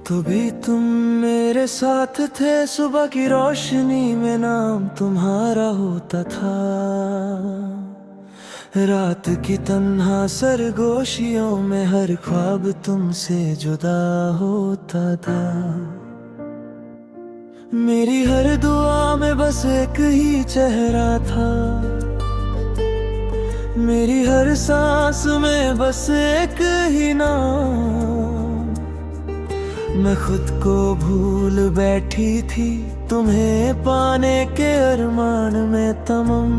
तो भी तुम मेरे साथ थे, सुबह की रोशनी में नाम तुम्हारा होता था। रात की तन्हा सरगोशियों में हर ख्वाब तुमसे जुदा होता था। मेरी हर दुआ में बस एक ही चेहरा था, मेरी हर सांस में बस एक ही नाम। मैं खुद को भूल बैठी थी, तुम्हें पाने के अरमान में तमम।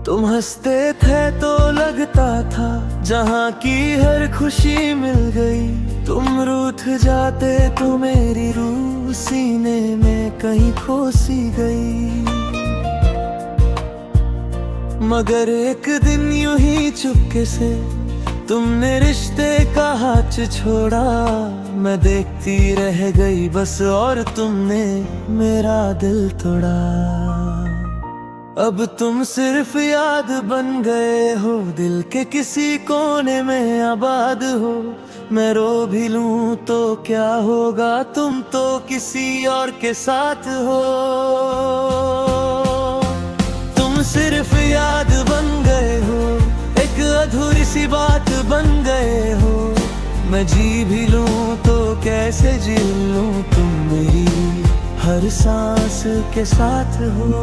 तुम हंसते थे तो लगता था जहाँ की हर खुशी मिल गई। तुम रूठ जाते तो मेरी रूह सीने में कहीं खो सी गई। मगर एक दिन यूं ही चुपके से तुमने रिश्ते का हाथ छोड़ा। मैं देखती रह गई बस और तुमने मेरा दिल तोड़ा। अब तुम सिर्फ याद बन गए हो, दिल के किसी कोने में आबाद हो। मैं रो भी लूं तो क्या होगा, तुम तो किसी और के साथ हो। तुम सिर्फ याद बन गए हो, एक अधूरी सी बात बन गए हो। मैं जी भी लूं तो कैसे जी लूं, तुम मेरी हर सांस के साथ हो।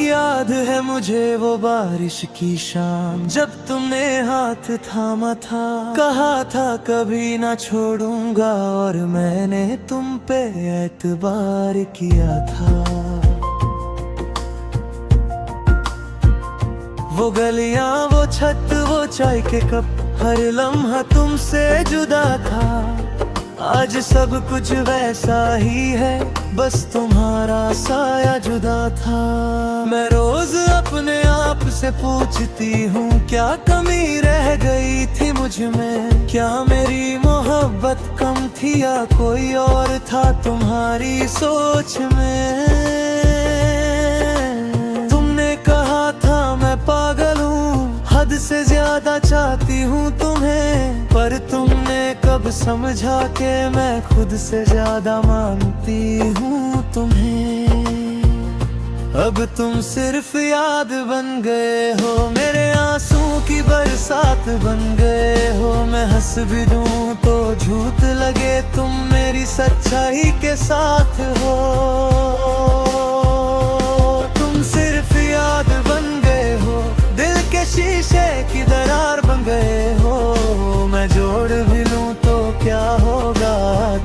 याद है मुझे वो बारिश की शाम, जब तुमने हाथ थामा था। कहा था कभी ना छोड़ूंगा, और मैंने तुम पे एतबार किया था। वो गलियां, वो छत, वो चाय के कप, हर लम्हा तुमसे जुदा था। आज सब कुछ वैसा ही है, बस तुम्हारा साया जुदा था। मैं रोज अपने आप से पूछती हूँ, क्या कमी रह गई थी मुझ में। क्या मेरी मोहब्बत कम थी या कोई और था तुम्हारी सोच में। तुमने कहा था मैं पागल हूँ, हद से ज्यादा चाहती हूँ तुम्हें। पर तुमने कब समझा कि मैं खुद से ज्यादा मानती हूँ तुम्हें। अब तुम सिर्फ याद बन गए हो, मेरे आंसू की बरसात बन गए हो। मैं हंस भी दूं तो झूठ लगे, तुम मेरी सच्चाई के साथ हो। तुम सिर्फ याद बन गए हो, दिल के शीशे की दरार बन गए हो। मैं जोड़ भी लूं तो क्या होगा,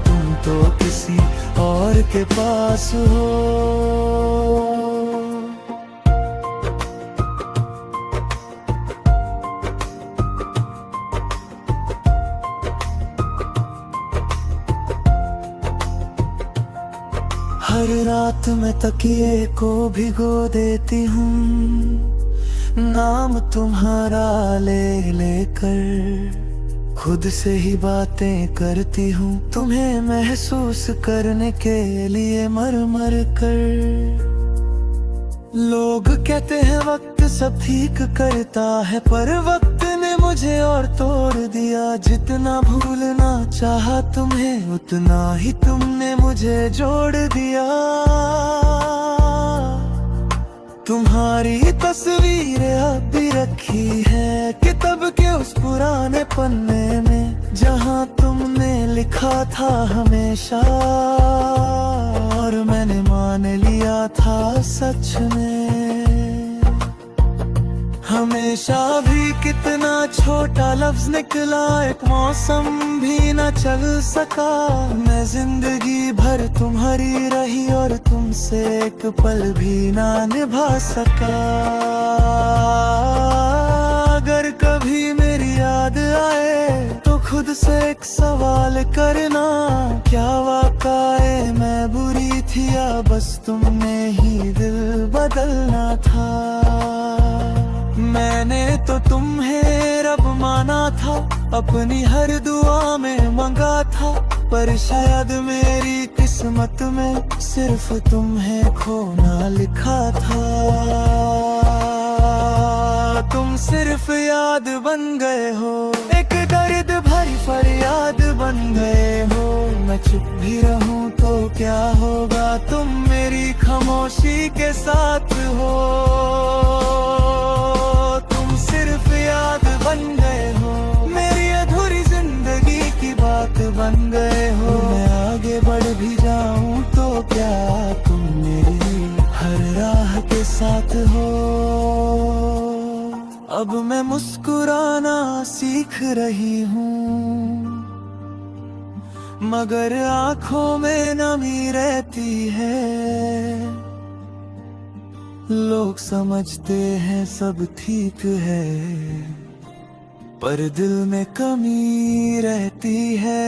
तुम तो किसी और के पास हो। हर रात मैं तकिए को भिगो देती हूँ, नाम तुम्हारा ले लेकर। खुद से ही बातें करती हूँ, तुम्हें महसूस करने के लिए मर मर कर। लोग कहते हैं वक्त सब ठीक करता है, पर वक्त ने मुझे और तोड़ दिया। जितना भूलना चाहा तुम्हें, उतना ही तुमने मुझे जोड़ दिया। तुम्हारी तस्वीर अब भी रखी है किताब के उस पुराने पन्ने में, जहाँ तुमने लिखा था हमेशा। और मैंने मान लिया था सच में। हमेशा भी कितना छोटा लफ्ज निकला, एक मौसम भी न चल सका। मैं जिंदगी भर तुम्हारी रही और तुमसे एक पल भी ना निभा सका। अगर कभी मेरी याद आए तो खुद से एक सवाल करना, क्या वाकई मैं बुरी थी या बस तुमने ही दिल बदलना था। मैंने तो तुम्हें रब माना था, अपनी हर दुआ में मंगा था। पर शायद मेरी किस्मत में सिर्फ तुम्हें खोना लिखा था। तुम सिर्फ याद बन गए हो, एक दर्द भरी फरियाद बन गए हो। मैं चुप भी रहूं तो क्या होगा, तुम मेरी खामोशी के साथ हो। तुम सिर्फ याद बन गए हो, मेरी अधूरी जिंदगी की बात बन गए हो। मैं आगे बढ़ भी जाऊं तो क्या, तुम मेरी हर राह के साथ हो। अब मैं मुस्कुराना सीख रही हूँ, मगर आंखों में नमी रहती है। लोग समझते हैं सब ठीक है, पर दिल में कमी रहती है।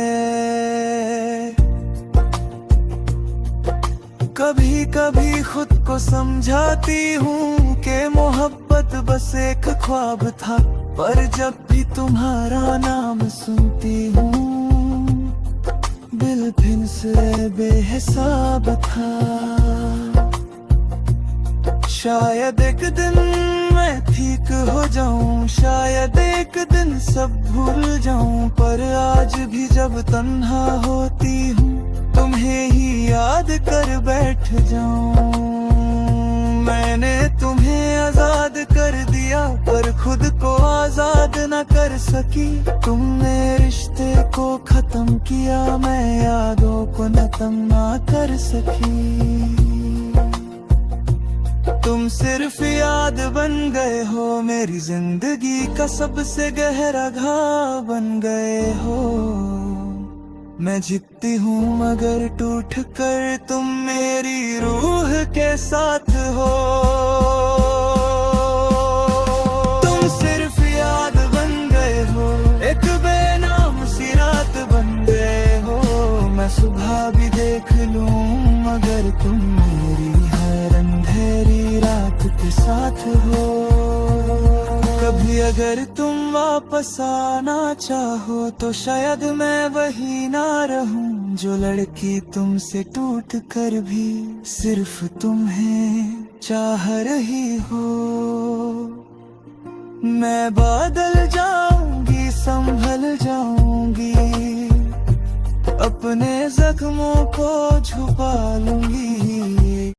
कभी कभी खुद को समझाती हूँ कि मोहब्बत बस एक ख्वाब था, पर जब भी तुम्हारा नाम सुनती हूँ दिल फिर से बेहिसाब था। शायद एक दिन मैं ठीक हो जाऊं, शायद एक दिन सब भूल जाऊं, पर आज भी जब तन्हा होती हूँ तुम्हें ही याद कर बैठ जाऊं। मैंने तुम्हें आजाद कर दिया, पर खुद को आजाद न कर सकी। तुमने रिश्ते को खत्म किया, मैं यादों को नतम ना कर सकी। तुम सिर्फ याद बन गए हो, मेरी जिंदगी का सबसे गहरा घाव बन गए हो। मैं जीतती हूँ मगर टूट कर तुम मेरी रूह के साथ हो। तुम सिर्फ याद बन गए हो, एक बेनाम सी रात बन गए हो। मैं सुबह भी देख लूं मगर तुम मेरी हर अंधेरी रात के साथ हो। कभी अगर तुम वापस आना चाहो तो शायद मैं वही ना रहूं, जो लड़की तुमसे टूट कर भी सिर्फ तुम्हें चाह रही हो। मैं बादल जाऊंगी, संभल जाऊंगी, अपने जख्मों को छुपा लूंगी।